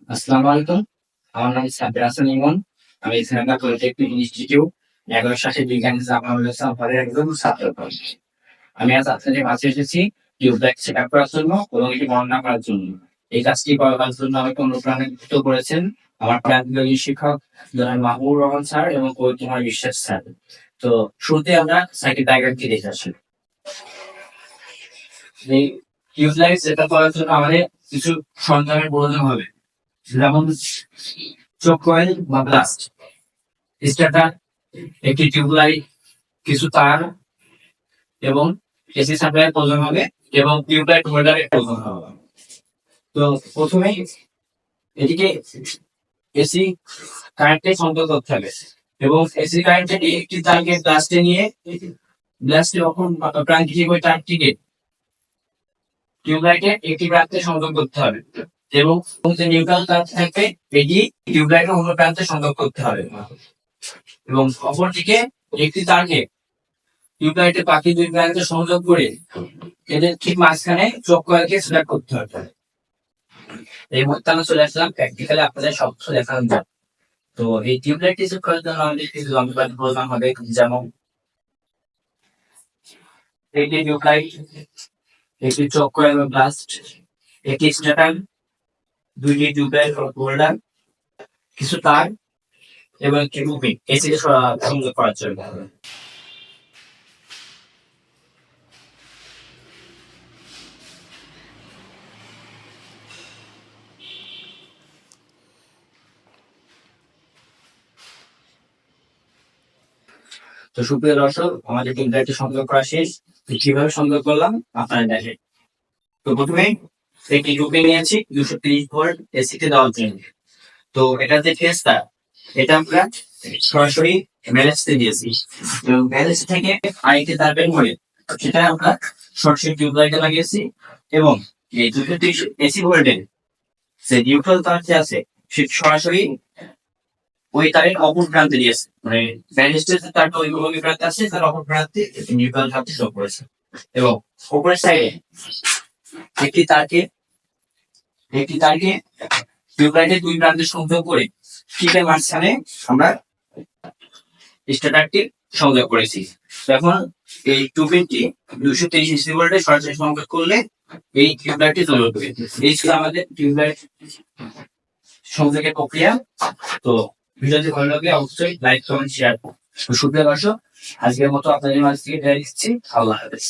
আসসালামু আলাইকুম। আমার নাম সাব্বির হাসান ইমন। আমি ঢাকা পলিটেকনিক ইনস্টিটিউট ১১ শাসে বিজ্ঞান পদের একজন ছাত্র। আমি আজ আপনাদের মাঝে এসেছি টিউবলাইট সেট আপ করার জন্য এবং এটি বর্ণনা করার জন্য। এই কাজটি করার জন্য আমাকে অনুপ্রাণিত করেছেন আমার প্রাণপ্রিয় শিক্ষক জনাব মাহবুবুর রহমান স্যার এবং কবির বিশ্বাস স্যার। তো শুরুতে আমরা সার্কিট ডায়াগ্রামটি দেখে আসি। এই টিউবলাইট সেট আপ করার জন্য আমাদের কিছু সরঞ্জামের প্রয়োজন হবে, যেমন চোখ কয়েল বা ব্লাস্ট, স্টার্টার, একটি টিউবলাইট, কিছু তার এবং এসি সাপ্লাইয়ের প্রয়োজন হবে এবং টিউবলাইট হোল্ডারের প্রয়োজন হবে। তো প্রথমেই এটিকে এসি কারেন্টে সংযোগ করতে হবে এবং এসি কারেন্টের একটি তারকে ব্লাস্টে নিয়ে ব্লাস্টে অপর প্রান্তিক ওই তারটিকে টিউবলাইটের একটি প্রান্তে সংযোগ করতে হবে এবং যে নিউট্রাল তার থাকবে এটি টিউবলাইটের অন্য প্রান্তে সংযোগ করতে হবে এবং অপরদিকে একটি তারকে টিউবলাইটের বাকি দুই প্রান্তে সংযোগ করে এদের ঠিক মাঝখানে চোখ কয়েলকে সিলেক্ট করতে হবে। এই মুহূর্তে আমরা চলে আসলাম প্র্যাকটিক্যালি আপনাদের সব কিছু দেখানোর জন্য। তো এই টিউবলাইটটি চেক করার জন্য আমাদের কিছু যন্ত্রপাতি প্রয়োজন হবে, যেমন একটি টিউবলাইট, একটি চোখ কয়েল বা ব্লাস্ট, একটি স্টার্টার, দুইটি টিউবলাইট হোল্ডার, কিছু তার এবং একটি মুভিং এসি কে সংযোগ করার জন্য। তো সুপ্রিয় দর্শক, আমাদের টিউবলাইটটি সংযোগ করা শেষ। কিভাবে সংযোগ করলাম আপনারা দেখেন। তো প্রথমে একটি লুপে নিয়েছি 230 ভোল্ট এসি তে দেওয়ার জন্য। তো এটা যে ফেজটা, এটা আমরা সরাসরি ব্যালেন্সে দিয়েছি এবং ব্যালেন্স থেকে আরেকটি তার বের করে সেটা আমরা সরাসরি টিউবলাইটে লাগিয়েছি এবং এই 230 এসি ভোল্টের যে নিউট্রাল তার যে আছে সে সরাসরি ওই তারের অপর প্রান্তে দিয়েছে, মানে ব্যারিস্টের যে তারটা ওই প্রান্তে আছে তার অপর প্রান্তে নিউট্রাল তারটি যোগ করেছে এবং উপরের সাইডে একটি তারকে টিউবলাইটের দুই প্রান্তে সংযোগ করে ফিটের মাঝখানে আমরা স্টার্টারটি সংযোগ করেছি। এখন এই টিউবটি 230 এসি ভোল্টে সরাসরি সংযোগ করলে এই টিউবলাইটটি জ্বলে উঠবে। এই ছিল আমাদের টিউবলাইট সংযোগের প্রক্রিয়া। তো ভিডিওটি ভালো লাগলে অবশ্যই লাইক কমেন্ট শেয়ার। সুপ্রিয় দর্শক, আজকের মতো আপনাদের মাঝ থেকে বিদায় নিচ্ছি। আল্লাহ হাফেজ।